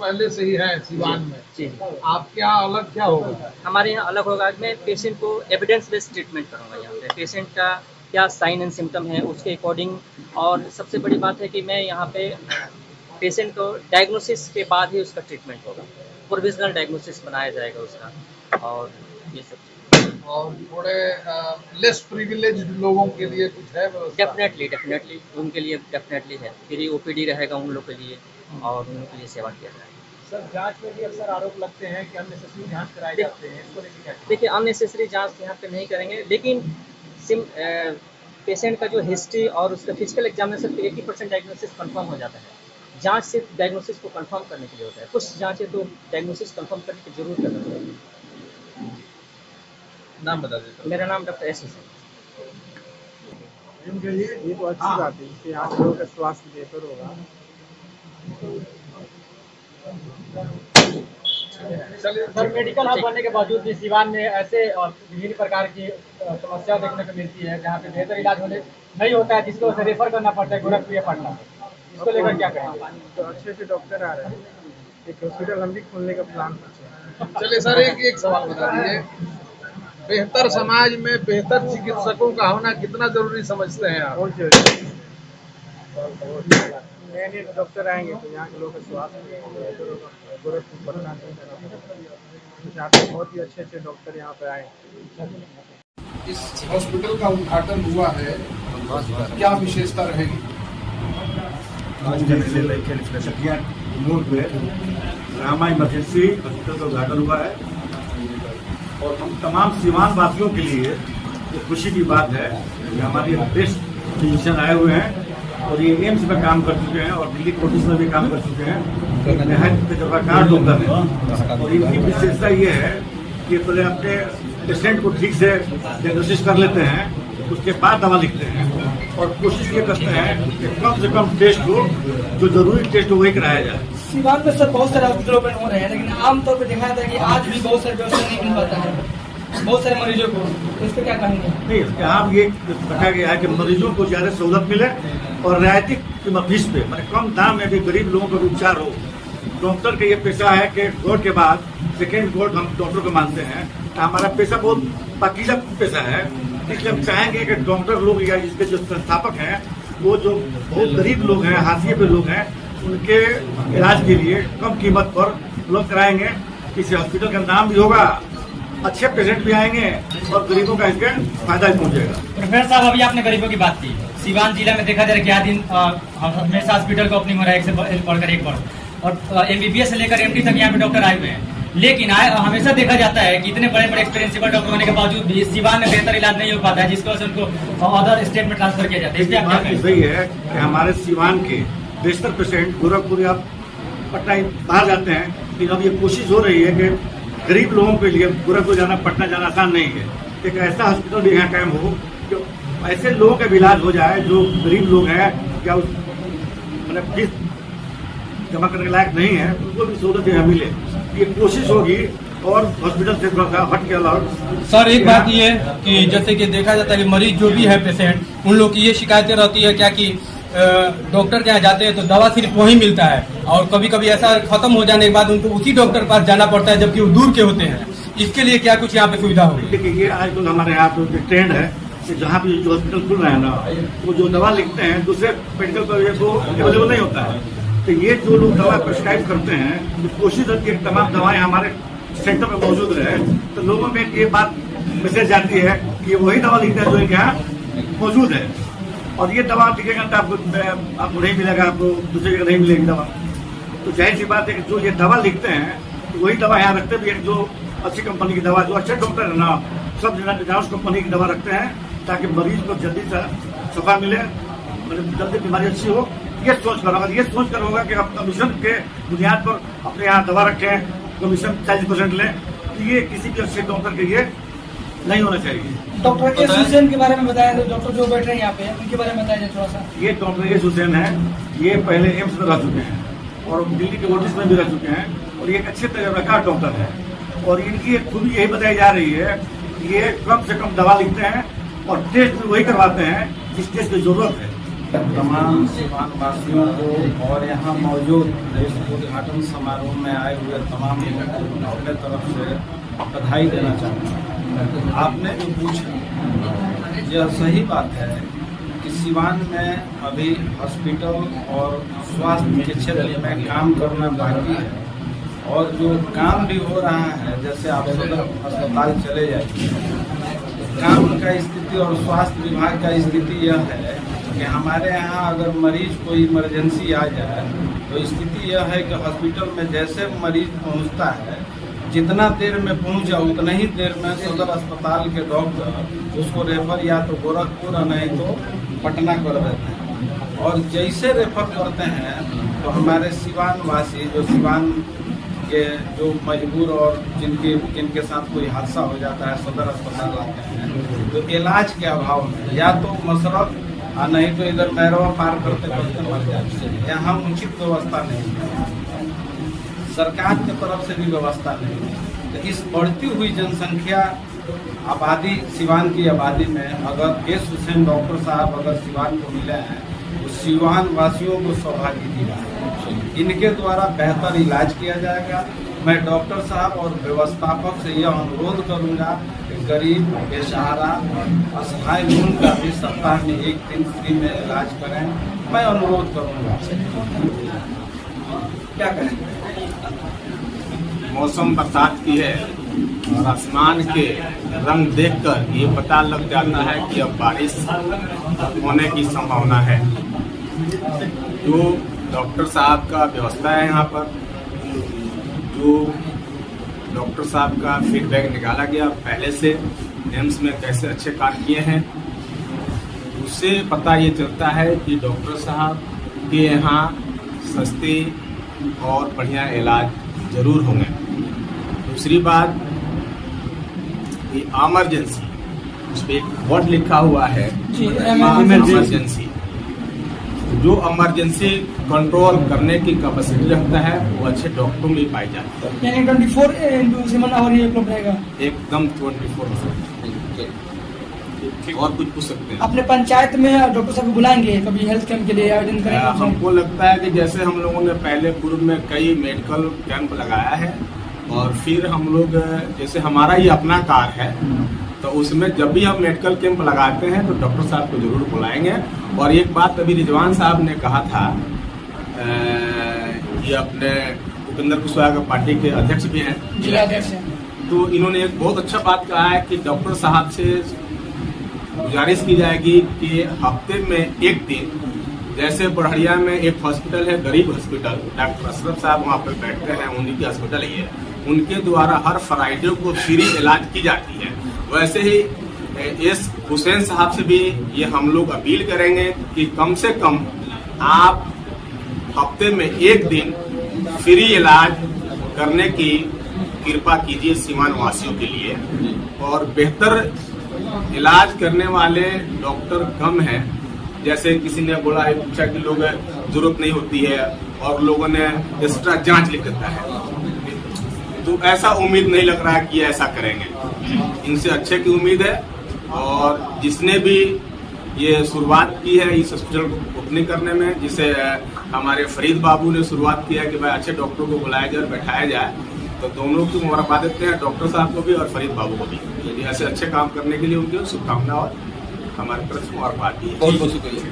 पहले से ही है सिवान में। जी। आप क्या अलग क्या होगा? हमारे यहाँ अलग होगा, मैं पेशेंट को एविडेंस बेस्ड ट्रीटमेंट करूँगा यहाँ पे। पेशेंट का क्या साइन एंड सिम्टम है उसके अकॉर्डिंग, और सबसे बड़ी बात है कि मैं यहाँ पे पेशेंट को डायग्नोसिस के बाद ही उसका ट्रीटमेंट होगा, प्रोविजनल डायग्नोसिस बनाया जाएगा उसका, और ये सब चीज़। और थोड़े लेस प्रिविलेज्ड लोगों के लिए कुछ है व्यवस्था? डेफिनेटली उनके लिए डेफिनेटली है, फ्री ओपीडी रहेगा उन लोग के लिए, और उन लोग के लिए सेवा किया जाएगा। सर, जांच में भी अक्सर आरोप लगते हैं कि अननेसेसरी जांच कराए जाते हैं, इसको लेकर क्या? देखिए, अननेसेसरी जांच यहाँ पे नहीं करेंगे, लेकिन पेशेंट का जो हिस्ट्री और उसका फिजिकल एग्जामिनेशन पे 80% डायग्नोसिस कंफर्म हो जाता है। जांच सिर्फ डायग्नोसिस को कंफर्म करने के लिए होता है, कुछ जांचें तो डायग्नोसिस कंफर्म करने की जरूर करना चाहिए। नाम बता दीजिए। मेरा नाम डॉक्टर एस हुसैन। ये तो अच्छी बात है, इससे यहाँ लोगों का स्वास्थ्य बेहतर होगा। चलिए सर, मेडिकल हब बनने के बावजूद भी सिवान में ऐसे विभिन्न प्रकार की समस्या देखने को मिलती है जहाँ पे बेहतर इलाज होने नहीं होता है, जिसको उसे रेफर करना पड़ता है गोरखपुर या पटना। इसको लेकर क्या कहेंगे? तो अच्छे से डॉक्टर आ रहे हैं, एक हॉस्पिटल हम भी खोलने का प्लान करते हैं। चलिए सर, एक सवाल बता दीजिए, बेहतर समाज में बेहतर चिकित्सकों का होना कितना जरूरी समझते हैं आप? बहुत जरूरी। नए नए डॉक्टर आएंगे तो यहाँ के लोगों का स्वास्थ्य बेहतर होगा। गोरखपुर पटना से बहुत ही अच्छे अच्छे डॉक्टर यहाँ पे आए। इस हॉस्पिटल का उद्घाटन हुआ है, क्या विशेषता रहेगी? मोड़ पे रामा इमरजेंसी हॉस्पिटल का उद्घाटन हुआ है, और हम तमाम सीवान वासियों के लिए ये खुशी की बात है कि हमारे बेस्ट फिजिशियन आए हुए हैं, और ये एम्स में काम कर चुके हैं और दिल्ली कोर्टिस में भी काम कर चुके हैं। नहायत तजुर्बाकार डॉक्टर हैं, और इनकी विशेषता ये है कि पहले अपने पेशेंट को ठीक से डायग्नोसिस कर लेते हैं, उसके बाद दवा लिखते हैं, और कोशिश ये करते हैं कि कम से कम टेस्ट हो, जो जरूरी टेस्ट हो वही कराया जाए। सिवान में सर बहुत सारे हॉस्पिटल ओपन हो रहे हैं, लेकिन आमतौर पर देखा जाता है कि आज भी बहुत सारे व्यवस्था नहीं मिल पाता है बहुत सारे मरीजों को, तो इस पर क्या कहेंगे? नहीं, यहाँ ये रखा गया है कि मरीजों को ज़्यादा सहूलत मिले और रियायती फीस पे, मतलब कम दाम में भी गरीब लोगों का भी उपचार हो। डॉक्टर का ये पेशा है कि गॉड के बाद सेकेंड गॉड हम डॉक्टर को मानते हैं, तो हमारा पेशा बहुत पाकीज़ा पेशा है। इसलिए हम चाहेंगे कि डॉक्टर लोग या इसके जो संस्थापक हैं, वो जो बहुत गरीब लोग हैं, हाशिए पे लोग हैं, उनके इलाज के लिए कम कीमत पर उपलब्ध कराएंगे। इस हॉस्पिटल का नाम भी होगा, अच्छे पेशेंट भी आएंगे, और गरीबों का इसका फायदा भी पहुंचेगा। प्रोफेसर साहब, अभी आपने गरीबों की बात की, सिवान जिला में देखा जाए क्या दिन हमेशा हॉस्पिटल का ओपनिंग हो रहा है, एक से बढ़कर एक बार, और MBBS से लेकर MD तक यहाँ पे डॉक्टर आए हुए हैं, लेकिन हमेशा देखा जाता है कि इतने बड़े बड़े एक्सपीरियंसिबल डॉक्टर होने के बावजूद भी सिवान में बेहतर इलाज नहीं हो पाता है, जिसकी वजह से उनको अदर स्टेट में ट्रांसफर किया जाता है। इसलिए बात सही है कि हमारे सिवान के बेशतर पेशेंट गोरखपुर या पटना बाहर जाते हैं, लेकिन अब ये कोशिश हो रही है कि गरीब लोगों के लिए गोरखपुर जाना, पटना जाना आसान नहीं है। एक ऐसा हॉस्पिटल भी यहाँ कायम हो जो ऐसे लोगों का भी इलाज हो जाए जो गरीब लोग हैं या मतलब फीस जमा करने के लायक नहीं है, उनको भी सहूलत यहाँ मिले, ये कोशिश होगी। और हॉस्पिटल से थोड़ा सा हट के अलावा सर, एक बात ये है कि जैसे कि देखा जाता है कि मरीज जो भी है पेशेंट, उन लोग की ये शिकायतें रहती है क्या कि डॉक्टर के यहाँ जाते हैं तो दवा सिर्फ वहीं मिलता है, और कभी कभी ऐसा खत्म हो जाने के बाद उनको उसी डॉक्टर के पास जाना पड़ता है, जबकि वो दूर के होते हैं। इसके लिए क्या कुछ यहाँ पे सुविधा होगी? देखिए, ये आजकल हमारे यहाँ तो ट्रेंड है कि जहाँ भी जो हॉस्पिटल खुल रहे हैं ना, वो जो दवा लिखते हैं दूसरे मेडिकल कॉलेज को अवेलेबल नहीं होता है। तो ये जो लोग दवा प्रिस्क्राइब करते हैं, तो कोशिश होती है कि तमाम दवाएं हमारे सेंटर में मौजूद रहे, तो लोगों में ये बात मैसेज जाती है कि वही दवा लिखते हैं जो इनके यहाँ मौजूद है, और ये दवा लिखेगा तो आपको नहीं मिलेगा, आपको दूसरी जगह नहीं मिलेगी दवा। तो जाहिर सी बात है कि जो ये दवा लिखते हैं तो वही दवा यहाँ रखते भी हैं, जो अच्छी कंपनी की दवा, जो अच्छे डॉक्टर है ना, सब जिनाउस कंपनी की दवा रखते हैं, ताकि मरीज को जल्दी से शफा मिले, मतलब जल्दी बीमारी अच्छी हो। ये सोच कर होगा, ये सोच कर होगा कि आप कमीशन के बुनियाद पर अपने यहाँ दवा रखें, कमीशन 40% लें, तो ये किसी भी अच्छे डॉक्टर के लिए नहीं होना चाहिए। डॉक्टर एस हुसैन के बारे में बताया, तो डॉक्टर जो बैठ रहे हैं यहाँ पे, उनके बारे में बताइए थोड़ा सा। ये डॉक्टर एस हुसैन है, ये पहले एम्स में रह चुके हैं और दिल्ली के कोर्टिस में भी रह चुके हैं, और ये एक अच्छे तजुर्बाकार डॉक्टर है, और इनकी एक खूबी यही बताई जा रही है, ये कम से कम दवा लिखते हैं और टेस्ट भी वही करवाते हैं जिस टेस्ट की जरूरत है। तमाम सिवान वासियों को और यहाँ मौजूद इस उद्घाटन समारोह में आए हुए तमाम लोगों को अपने तरफ से बधाई देना चाहूँगा। आपने जो पूछा यह सही बात है कि सिवान में अभी हॉस्पिटल और स्वास्थ्य के क्षेत्र में काम करना बाकी है, और जो काम भी हो रहा है, जैसे आप सदर अस्पताल चले जाइए, काम का स्थिति और स्वास्थ्य विभाग का स्थिति यह है कि हमारे यहाँ अगर मरीज कोई इमरजेंसी आ जाए तो स्थिति यह है कि हॉस्पिटल में जैसे मरीज पहुँचता है, जितना देर में पहुँचा उतना ही देर में सदर अस्पताल के डॉक्टर उसको रेफर या तो गोरखपुर और नहीं तो पटना कर देते हैं। और जैसे रेफर करते हैं तो हमारे सिवान वासी जो सिवान के जो मजबूर और जिनके साथ कोई हादसा हो जाता है सदर अस्पताल आते हैं, तो इलाज के अभाव में या तो मसरफ और नहीं तो इधर मैरवा पार करते करते मर जाते हैं। यहाँ उचित व्यवस्था नहीं है, सरकार की तरफ से भी व्यवस्था नहीं है। तो इस बढ़ती हुई जनसंख्या आबादी सिवान की आबादी में अगर एस हुसैन डॉक्टर साहब अगर सिवान को मिले हैं तो सिवान वासियों को सौभाग्य की बात है। इनके द्वारा बेहतर इलाज किया जाएगा। मैं डॉक्टर साहब और व्यवस्थापक से यह अनुरोध करूंगा कि गरीब बेसहारा असहाय लोगों का भी सप्ताह में एक दिन फ्री में इलाज करें। मैं अनुरोध करूंगा। क्या करेंगे? मौसम बरसात की है और आसमान के रंग देखकर ये पता लग जाता है कि अब बारिश होने की संभावना है। जो डॉक्टर साहब का व्यवस्था है यहाँ पर, जो डॉक्टर साहब का फीडबैक निकाला गया पहले से एम्स में कैसे अच्छे कार्य किए हैं, उससे पता ये चलता है कि डॉक्टर साहब के यहाँ सस्ते और बढ़िया इलाज जरूर होंगे। दूसरी बात, ये इमरजेंसी, उस पर एक वर्ड लिखा हुआ है इमरजेंसी, जो इमरजेंसी कंट्रोल करने की कैपेसिटी रखता है वो अच्छे डॉक्टरों में पाई जाती है। यानी 24/7 आवर ये उपलब्ध रहेगा एकदम 24/7। और कुछ पूछ सकते हैं? अपने पंचायत में डॉक्टर साहब को बुलाएंगे कभी हेल्थ कैंप के लिए आयोजन करेंगे? हमको लगता है कि जैसे हम लोगों ने पहले पूर्व में कई मेडिकल कैंप लगाया है, और फिर हम लोग जैसे हमारा ये अपना कार है तो उसमें जब भी हम मेडिकल कैंप लगाते हैं तो डॉक्टर साहब को जरूर बुलाएंगे। और एक बात अभी रिजवान साहब ने कहा था, ये अपने भूपेंद्र कुशवाहा पार्टी के अध्यक्ष भी हैं, जिलाध्यक्ष, तो इन्होंने एक बहुत अच्छा बात कहा है कि डॉक्टर साहब से गुजारिश की जाएगी कि हफ्ते में एक दिन, जैसे बढ़िया में एक हॉस्पिटल है गरीब हॉस्पिटल, डॉक्टर अशरफ साहब वहाँ पर बैठते हैं, उन्हीं की हॉस्पिटल ही है, उनके द्वारा हर फ्राइडे को फ्री इलाज की जाती है। वैसे ही एस हुसैन साहब से भी ये हम लोग अपील करेंगे कि कम से कम आप हफ्ते में एक दिन फ्री इलाज करने की कृपा कीजिए सिवान वासियों के लिए। और बेहतर इलाज करने वाले डॉक्टर कम हैं, जैसे किसी ने बोला है, पूछा कि लोग जरूरत नहीं होती है और लोगों ने एक्स्ट्रा जांच लिख देता है, तो ऐसा उम्मीद नहीं लग रहा है कि ऐसा करेंगे। इनसे अच्छे की उम्मीद है। और जिसने भी ये शुरुआत की है इस हॉस्पिटल को ओपनिंग करने में, जिसे हमारे फरीद बाबू ने शुरुआत किया कि भाई अच्छे डॉक्टरों को बुलाया जाए, बैठाया जाए, तो दोनों की मुबारकबाद देते हैं, डॉक्टर साहब को भी और फरीद बाबू को भी। ऐसे अच्छे काम करने के लिए उनकी शुभकामना और हमारी तरफ से मुबारकबाद दी है। बहुत बहुत शुक्रिया।